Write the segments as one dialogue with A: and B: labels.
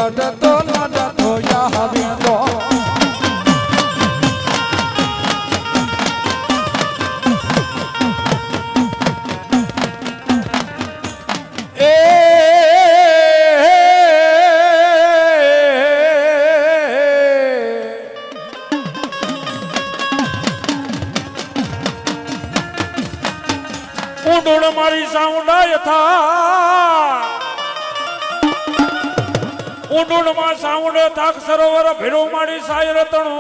A: લડતો લડતો આવી તો
B: મારી સાઉન્ડાય થા ઉડુડ માં સાઉન્ડ થાક સરોવર ભેડો મારી સાય રતણો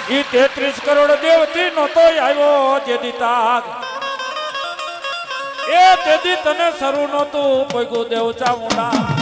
B: ઈ 33 કરોડ દેવતી નો તો આવ્યો જેદી તાક એ તેદી તને સરું નતું પૈગો દેવ ચામુંડા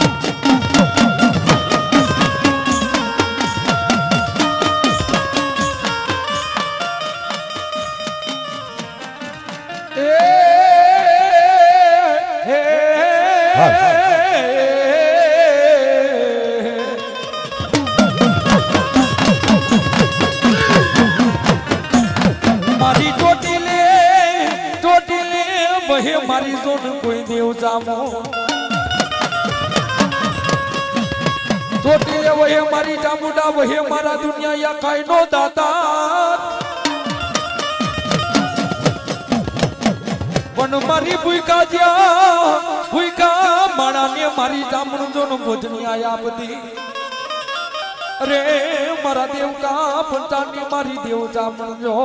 A: મારી ચોટીલે વહે મારી જોન કોઈ દેવ જામો ચોટીલે વહે મારી ચામુંડા વહે મારા દુનિયા યા કાઈ નો દાતા પણ મારી ભૂકા માણાને મારી જામણ જોન ભોજની આયા બધી અરે મારા દેવકા પંચાની મારી દેવ જામણ જો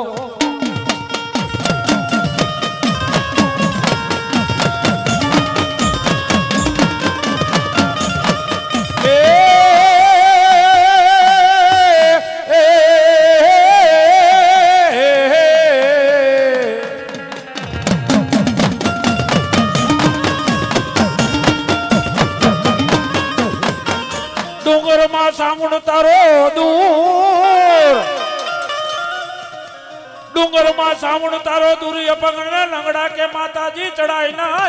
B: સામુંડ તારો દૂર ડુંગર માં સામુંડ તારો દૂર અપંગને લંગડા કે માતાજી ચડાઈ ના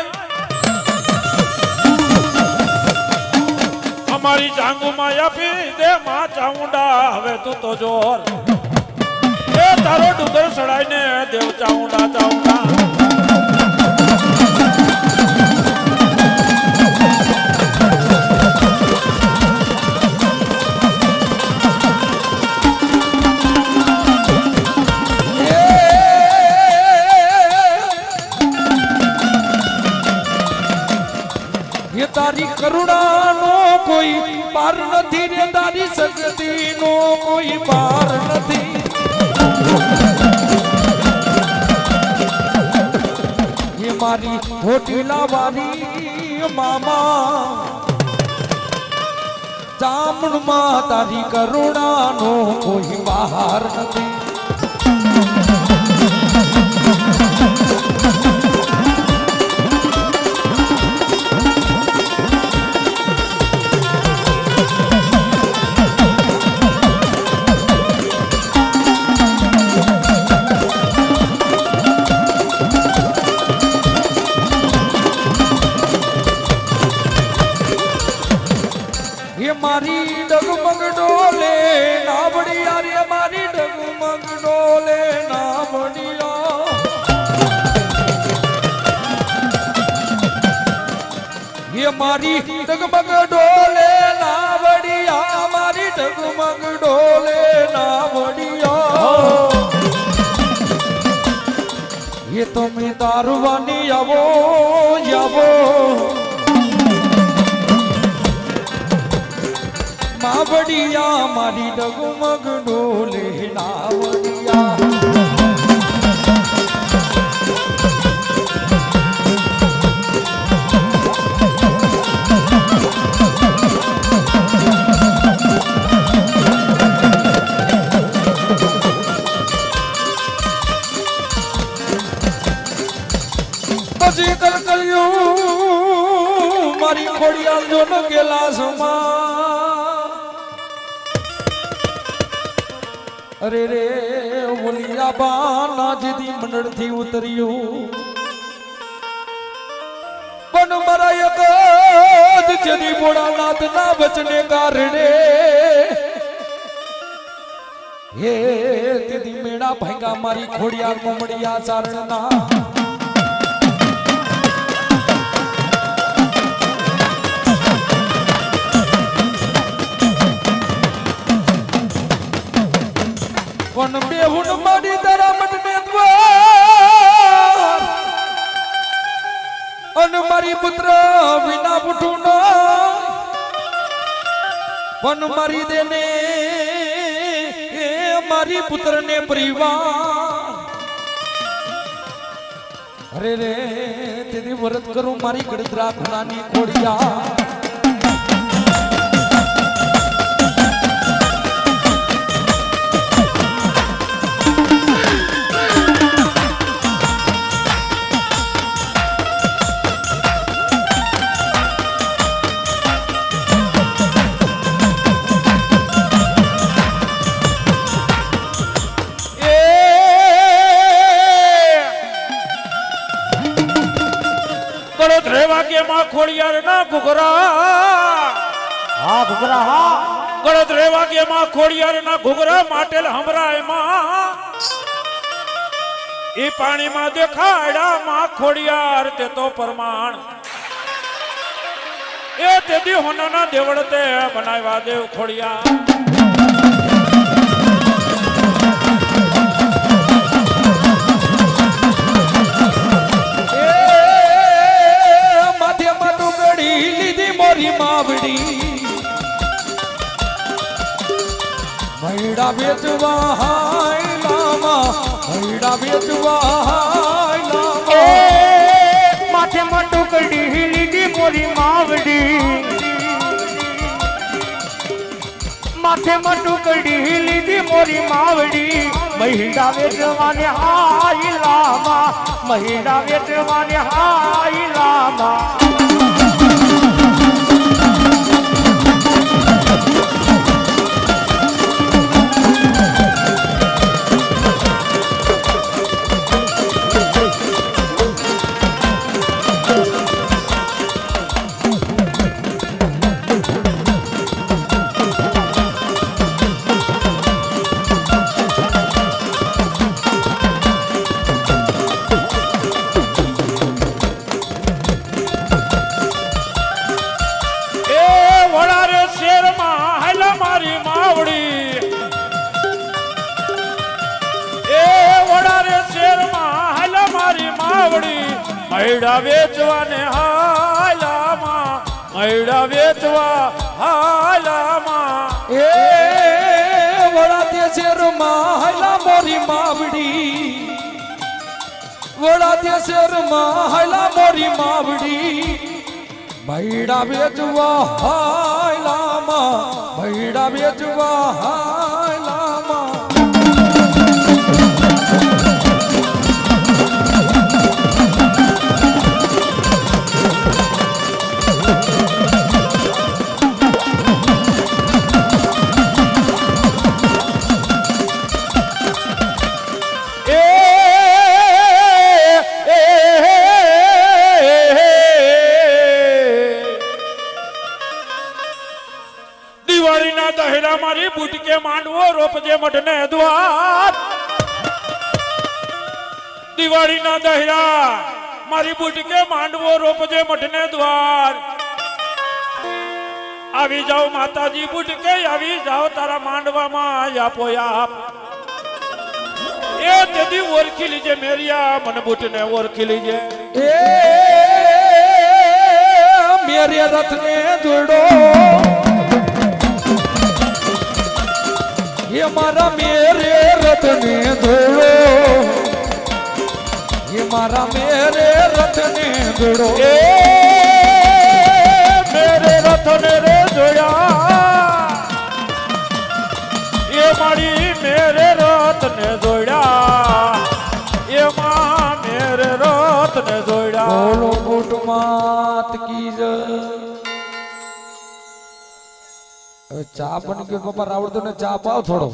B: અમારી જાંગુ માં આપી દે માં ચામુંડા હવે તું તો જોર એ તારો ડુંગર ચડાઈ ને દેવ ચામુંડા ચામુંડા
A: તારી કરુણા નો કોઈ પાર નથી રે તારી શક્તિ નો કોઈ પાર નથી એ મારી હોટીલા વારી મામા જામણ માં તારી કરુણા નો કોઈ બહાર નથી મારી ડગમગ ડોલે નાવડિયા રે મારી ડગમગ ડોલે નાવડિયા ये मारी डगमग डोले नावडिया मारी डगमग डोले नावडिया ये तो मैं दारुवानी आवो आवो मावडिया मारी डगमग डोले नावडिया પછી કલકલિયું મારી ખોડિયાલ જો ન ગેલા સમા અરે રે ઓલિયા બાના જીદી મંડળ થી ઉતર્યું પણ મારા એક જ જેદી ભોળાનાથ ના વચને કારણે હે તેદી મેળા ભાંગા મારી ખોડિયાલ મોમડિયા ચારણના હું મારી તારા મટને દ્વાર અને મારી પુત્ર વિના ઉઠું ના પણ મારી દેને મારી પુત્રને પરિવાર અરે રે તેથી વ્રત કરું મારી ગળદરા ઘોડાની ખોડિયા
B: ખોડિયાર ના ઘુઘરા
C: હા ઘુઘરા હા
B: ગળત રે વાગ્યમાં ખોડિયાર ના ઘુઘરા માટેલ હમરાય માં ઈ પાણીમાં દેખાડા માં ખોડિયાર તે તો પ્રમાણ એ તેથી હોનાના દેવળતે બનાવ્યા દેવ ખોડિયાર
A: મૈડા વેચવા હાય લામા મૈડા વેચવા હાય લામા
C: માથે મટુકડી લીધી મોરી માવડી માથે મટુકડી લીધી મોરી માવડી મૈડા વેચવાને હાય લામા મૈડા વેચવાને હાય લામા
B: મૈડા વેચવાને હાલામાં મૈડા વેચવા હાલામાં
A: એ વળાતે શેરમાં હાલા મોરી માવડી વળાતે શેરમાં હાલા મોરી માવડી મૈડા વેચવા હાલામાં મૈડા વેચવા હાલામાં
B: મારી બુટકે માંડવો રોપજે મઢને દ્વાર દિવાળીના દહેરા મારી બુટકે માંડવો રોપજે મઢને દ્વાર આવી જાઓ માતાજી બુટકે આવી જાઓ તારા માંડવામાં આપો આપ એ તેથી ઓળખી લીજે મેરિયા મને બુટને ઓળખી લીજે
A: એ મેરે રથને જોડો ये मारा मेरे रथने दौड़ो ये मारा मेरे रथने दौड़ो
B: ए मेरे रथने रे दौड़ा ये मारी मेरे रथने दौड़ा ये मां मेरे रथने दौड़ा
A: बोलो बूट मात की जय ચા પણ કે પપ્પા આવડતો ને ચા પાવ થોડો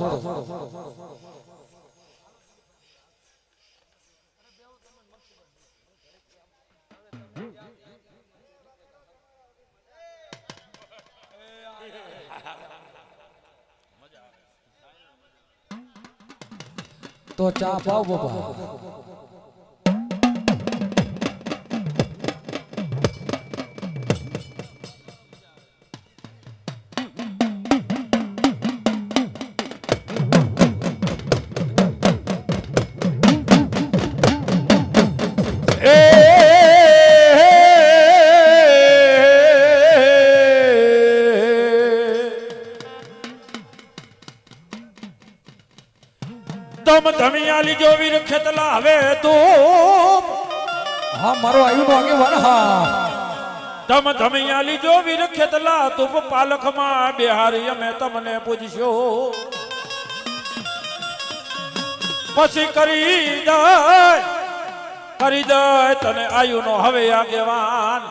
A: તો ચા પાવ પપ્પા
B: ધમ ધમિયાલી જો વીર ખેતલા હવે તો
A: હા મારો આયુ નો આગેવાન હા
B: ધમ ધમિયાલી જો વીર ખેતલા તુપ પાલખમાં બિહારી અમે તમને પૂજશો પછી કરી દે તને આયુનો હવે આગેવાન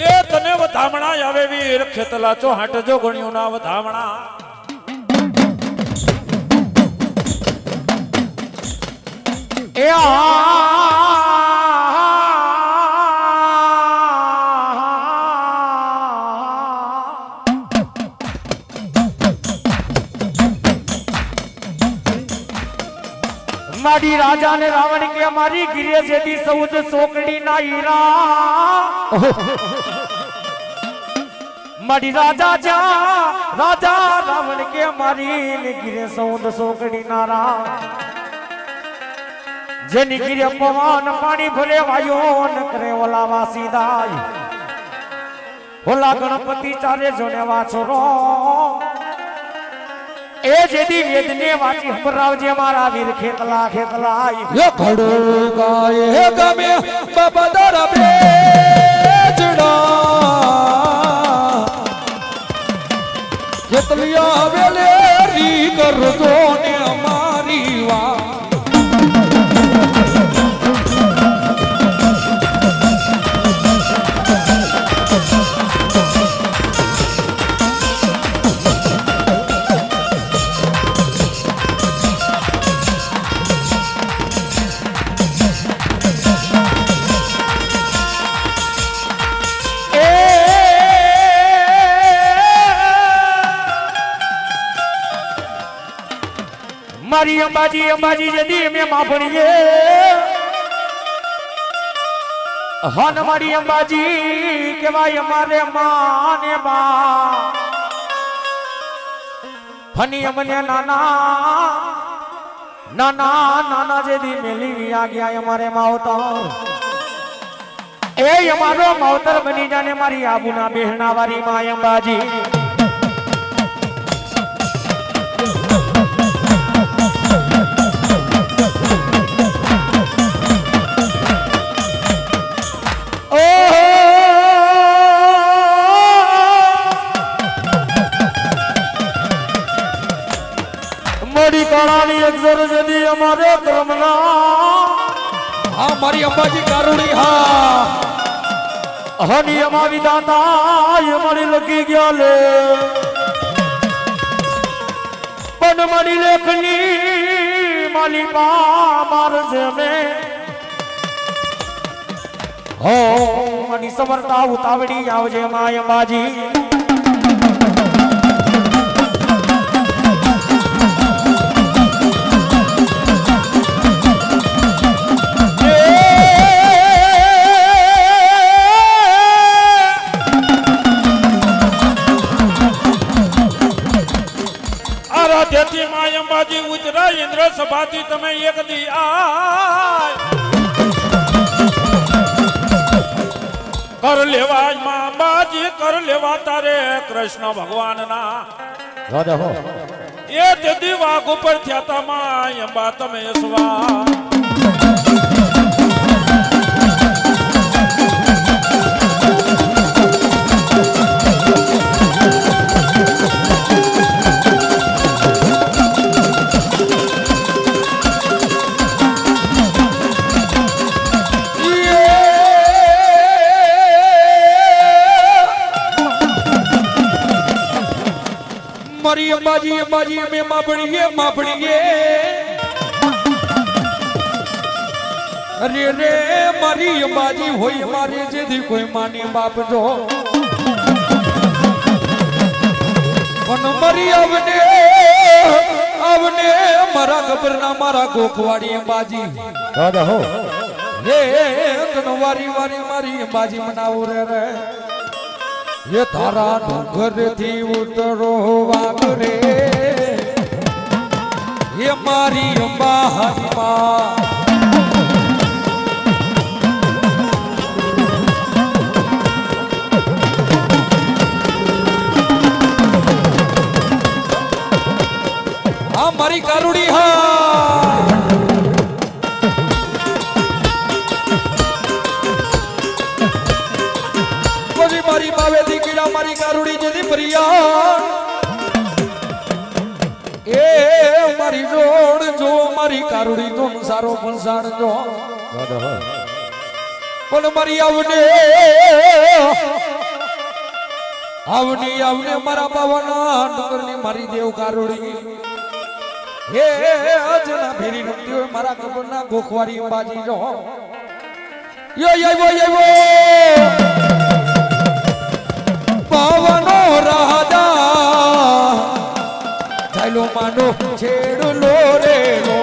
B: એ તને વધામણા આવે વીર ખેતલા ચોહાટ જોગણિયું ના વધામણા
C: એ મારી રાજા ને રાવણ કે મારી ગિરે જેથી સૌદ સોકડી ના હીરા મારી રાજા રાવણ કે મારી ને ગિરે સૌદ સોકડી ના રા જેની ગિરે પવન પાણી ભરે વાયો ન કરે ઓલા વાસીદાય ઓલા ગણપતિ ચારે જોને વાછરો એ જેદી વેદને વાંચી હંભરાવજે મારા વીર ખેતલા
A: યો ખડકાએ હે ગમે બાબા દારા બેચડા ખેતલિયા વેલે રી કરજો ને અમારી વા
C: મારી અંબાજી જદી મેં માફણીએ હન મારી અંબાજી કેવાય અમારે માને બા ફની અમને નાના જેદી મેલી આ ગયા અમારે માવતર એ અમારો માવતર બની જાને મારી આબુના બેહણા વારી માં અંબાજી મોડી કાળાની અક્ષર જદી અમારે ધર્મના
A: હા મારી અંબાજી કારુણી હા
C: હની અમારી દાતા અમારી લગી ગયા લે પણ મારી લેખની માલી પા મારજે મે હો મની સમરતા ઉતાવળી આવજે માય અંબાજી
B: તેથી માં અંબાજી ઉતરા ઇન્દ્ર સભાથી તમે એક દી આય કર લેવા માં અંબાજી કર લેવા તારે કૃષ્ણ ભગવાનના
C: રાજા હો
B: એ તેથી વાઘ ઉપર થયા તા માં અંબા તમે સ્વા
A: મારી અંબાજી અમે માપણીએ અરે રે મારી અંબાજી હોય મારી જેથી કોઈ માની બાપજો પણ મારી આવને મારા ખબરના મારા ગોખવાડી અંબાજી
C: રાજા હો
A: હે તનવારી મારી અંબાજી મનાવું રે ये तारा डूंगर थी उतरो वागरे ये मारी अंबा हरिमा हाँ मारी कारुड़ी हाँ મારી બાવેથી કીડા મારી કારુડી જેથી ફરિયાદ એ મારી જોડ જો મારી કારુડી તો સારો ફસાણ જો પણ મારી આવને મારા બાવાના ડુંગરની મારી દેવ કારુડી હે અજના ફેરી નમતી હોય મારા કબરના ગોખવારી અંબાજી જો યો પાવનો રાજા ચાલો માનો છેડલો રે લો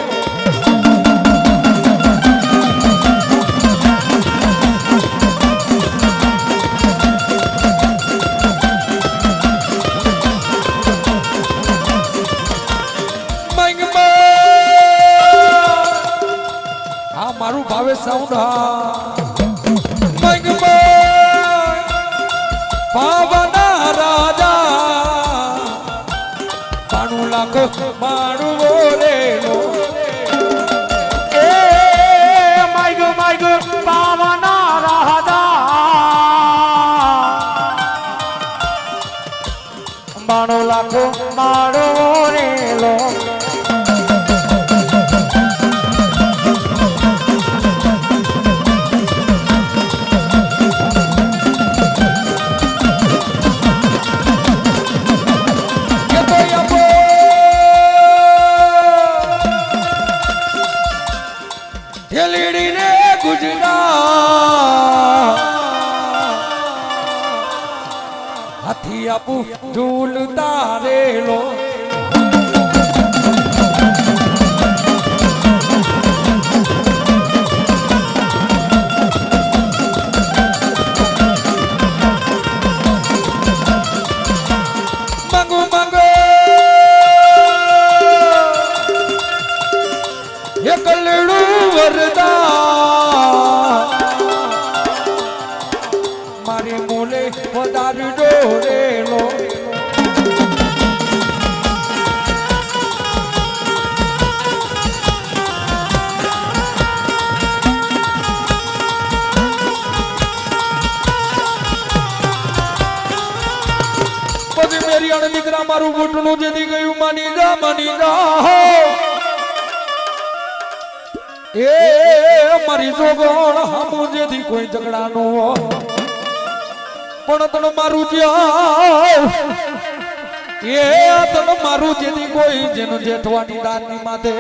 A: મારું ભાવે સાઉન્ડ પાવના રાજા 92 લાખ મારું રેલો
C: એ માઈગો પાવના રાજા 92 લાખ મારું રેલો
A: હાથી આપું ઝૂલતા રેલો માંગો એ કલડું વરદાન મારી મોલે વધારી ડોરેલો પછી મેરી અણ દીકરા મારું ઘૂંટણું જેથી ગયું માની જા એ મારી જોગણ હામું જેથી કોઈ ઝઘડાનો પણ તણ મારું જ્યાં એ તણ મારું જેથી કોઈ જેનું જેઠવાની દાનની માથે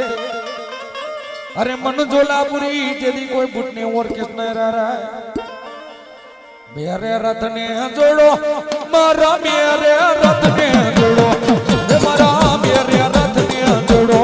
A: અરે મન જોલાપુરી જેથી કોઈ બુટને ઓર્કેસ્ટ્ર રે મેરે રથને જોડો મારા મેરે રથને જોડો મારા મેરે રથને જોડો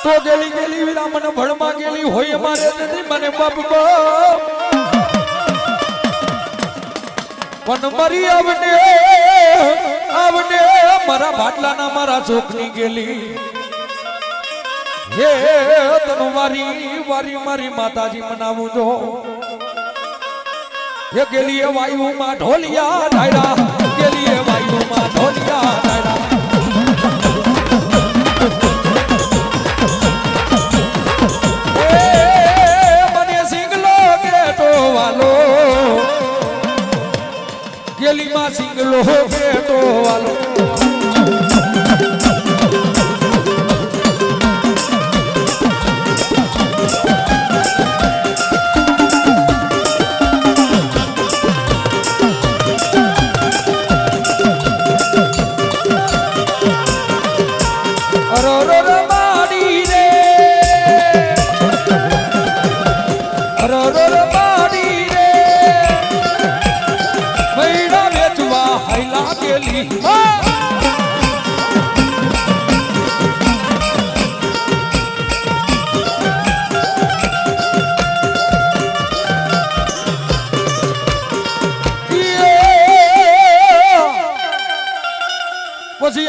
A: તો ગેલી વીરા મને ભણમાં ગેલી હોય મારે નથી મને બાપ પણ મારી આવને મારા ભાટલાના મારા ચોકની ગેલી હે તનો વારી મારી માતાજી મનાવું જો એ ગેલી વાયુમાં ઢોલિયા ડાયરા ગેલી વાયુમાં ઢોલિયા ડાયરા ગેલીમાં સિંગલો બેટો વાલો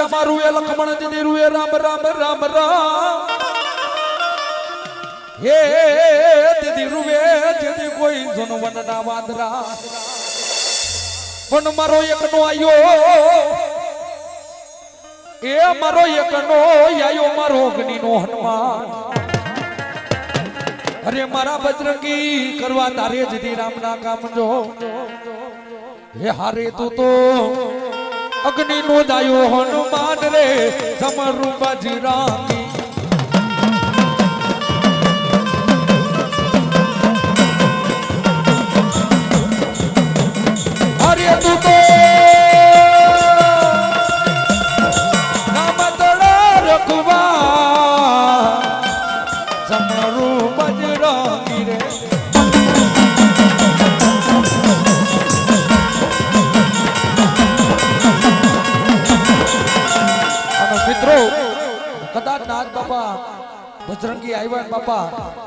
A: સીતામાં રૂએ લખમણ જદી રૂએ રામ રામ રામ રામ હે જદી રૂએ જદી કોઈ જોનો વનના વાદરા પણ મારો એકનો આયો એ મારો એકનો આયો મારો અગ્નિનો હનુમાન અરે મારા બજરંગી કરવા તારે જદી રામના કામ જો હે હારે તું તો અગ્નિ નો દાયો હનુમાન રે સમરુ બજરામી હારે તું તો નામ તળા રખવા સમરુ બજરામી રે મિત્રો કદાચ નાથ બાપા બજરંગી આવ્યા ને બાપા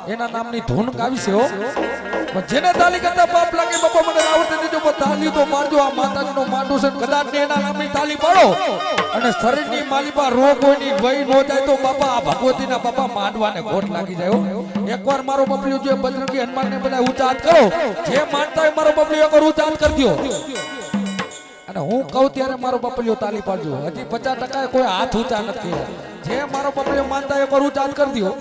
A: એના નામની ધૂન ગાવી છે હો પણ જેને તાલી કરતા પાપ લાગે બાપા મને આવડે દેજો પણ તાલી તો મારજો આ માતાજીનો માંડો છે કદાચ ને એના નામની તાલી પાડો અને શરીરની માલિપા રોગ હોયની વહી નો જાય તો બાપા આ ભગવતીના બાપા માંડવાને ઘોટ લાગી જાય હો એકવાર મારો બબલ્યો જે બજરંગી હનુમાનને બધા ઊંચા હાથ કરો જે માનતા હોય મારો બબલ્યો એકવાર ઊંચા હાથ કરી દો અને હું કહું ત્યારે મારો બપલિયો તાલી પાડજો હજી 50% કોઈ હાથ ઊંચા નથી જે મારો બપલિયો માનતા એક વાર ઊંચા કરી દો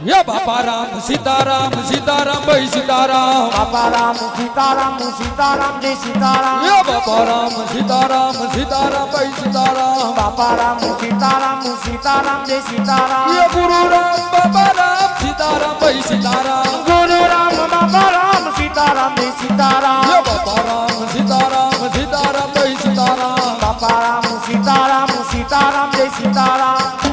A: યે બાપા રામ સીતારામ સીતારામ ભાઈ સીતારામ
C: બાપા રામ સીતારામ સીતારામ જય સીતારામ
A: યે બાપા રામ સીતારામ સીતારામ ભાઈ સીતારામ
C: બાપા રામ સીતારામ સીતારામ જય સીતારામ
A: યે ગુરુ રામ બાપા રામ સીતારામ ભાઈ સીતારામ
C: ગુરુ રામ બાપા રામ સીતારામ જય સીતારામ
A: યે બાપા રામ સીતારામ સીતારામ ભાઈ સીતારામ
C: બાપા રામ સીતારામ સીતારામ જય સીતારામ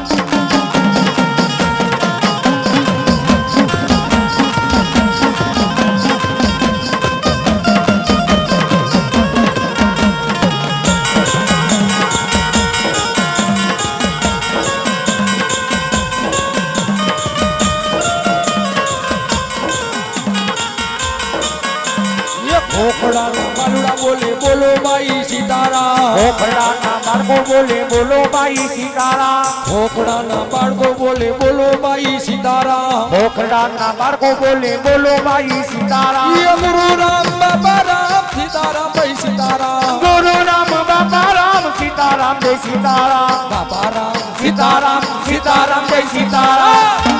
A: ખોખડાના બાલુડા બોલે બોલો બાઈ સીતારામ
C: ખોખડાના બાળકો બોલે બોલો બાઈ સીતારામ
A: ખોખડાના બાળકો બોલે બોલો બાઈ સીતારામ
C: ખોખડાના બાળકો બોલે બોલો બાઈ સીતારામ
A: યે ગુરુ રામ બાપા રામ સીતારામ ભાઈ સીતારામ
C: ગુરુ રામ બાપા રામ સીતારામ જય સીતારામ
A: બાપા રામ
C: સીતારામ સીતારામ જય સીતારામ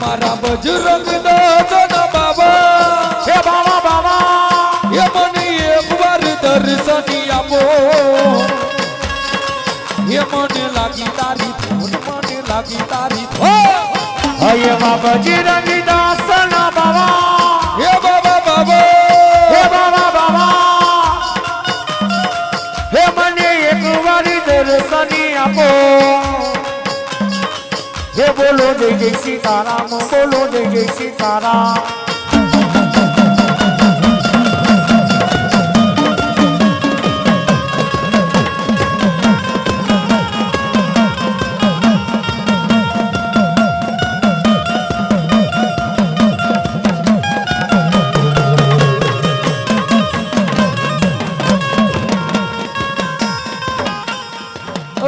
A: મારા બજરંગ દાસના બાબા
C: હે બાબા બાબા
A: એ મને એકવાર દર્શન આપો એ મને લાગી તારી ધૂન મને લાગી તારી ધૂન
C: હે બાબા બજરંગી દાસના બાબા
A: હે બાબા બાબા
C: હે બાબા બાબા હે મને એકવાર દર્શન આપો હે બોલો જય જય સીતારામ બોલો જય જય સીતારામ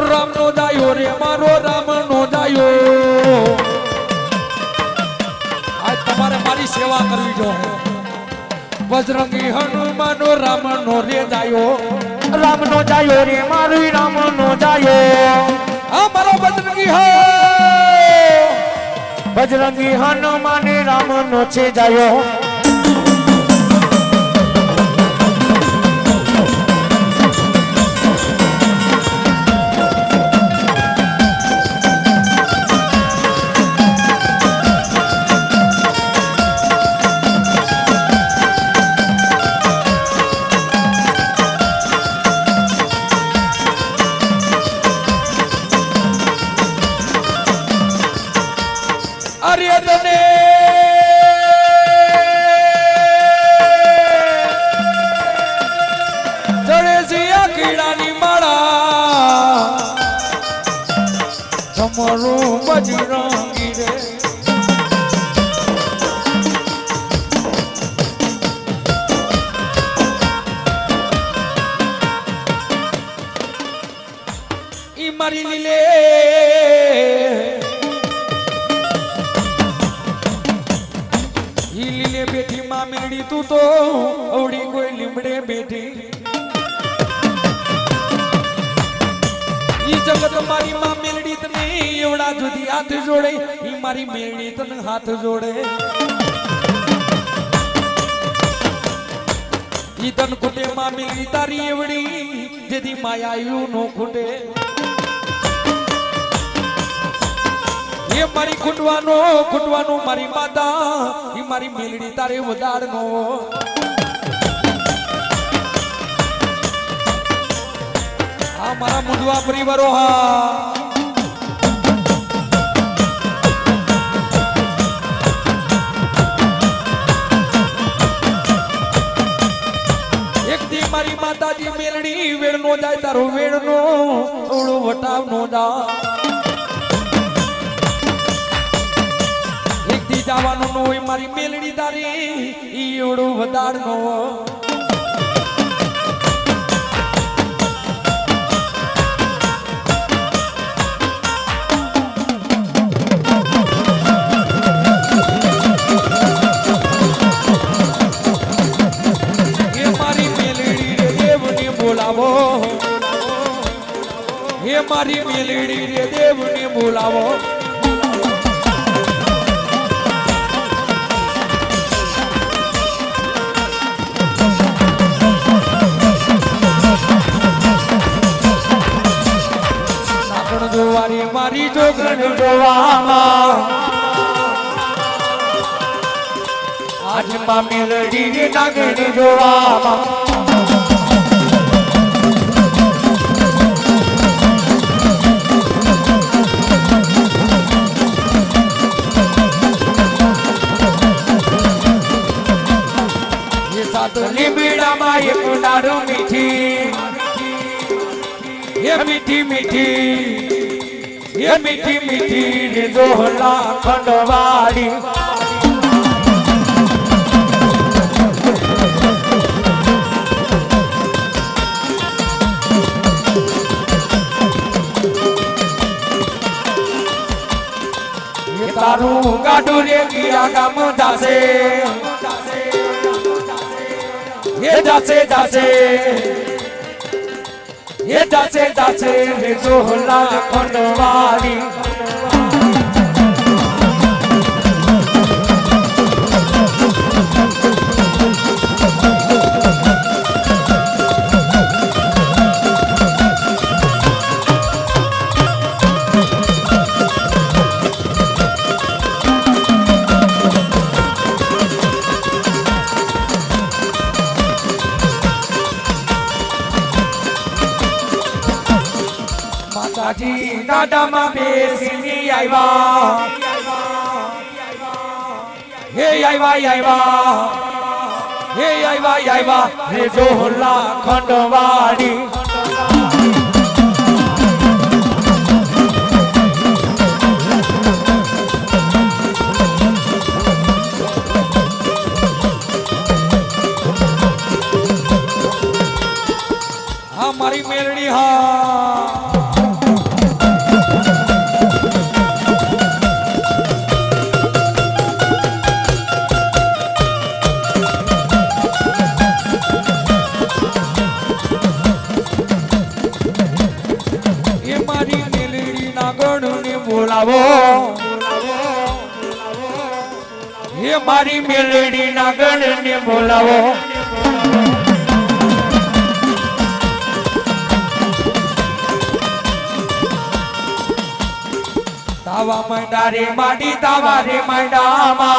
A: રામ નો દાયો રે મારો રામ નો દાયો આજ તમારે મારી સેવા કરવી જોઈએ બજરંગી હનુમાન રામ નો રે દાયો
C: રામ નો જાયો રે મારું રામ નો જાયો
A: આ મારો બજરંગી હો
C: બજરંગી હનુમાન રામ નો છે જાયો
A: અરે તને બજરંગી રે ઈ મારી લીલે ઈ લીલે બેઠી માં મેળી તું તો અવડી કોઈ લીમડે બેઠી ઈ જગત મારી માં મેળડી તને એવડા જુદી હાથ જોડે ઈ મારી મેળડી તને હાથ જોડે ઈ તન કુટે માં મેળડી તારી એવડી જેથી માયાયું નો ખૂટે એ મારી ખૂટવાનો મારી માતા ઈ મારી મેળડી તારે વધારનો આ મારા મુંડવા પરિવારો હા એક દી મારી માતાજી મેલડી વેળ નો જાય તારો વેળ નો ઓળો વટાવ નો જા એક દી જવાનું નો હોય મારી મેલડી તારી ઈ ઓળો વધાર નો હે મારી મેલડી રે દેવને બોલાવો નાગણ જોવારી મારી જોગણ જોવામાં આજ માં મેલડી રે નાગણ જોવામાં લીમડામાં એક દારૂ મીઠી એ મીઠી મીઠી એ મીઠી મીઠી રે દોહલા ખંડવાળી તારું ગાડું રે ગયા ગામ દાસે ये जासे रे जोहला खंडवारी માતાજી દાદામાં બેસીની આવ્યા હે આવ્યા રે જોહલા ખંડવાળી હા મારી મેલડી હા બોલાવો હે મારી મેલડી ના ગણને બોલાવો તાવા માંડા રે માડી તાવા રે માંડામાં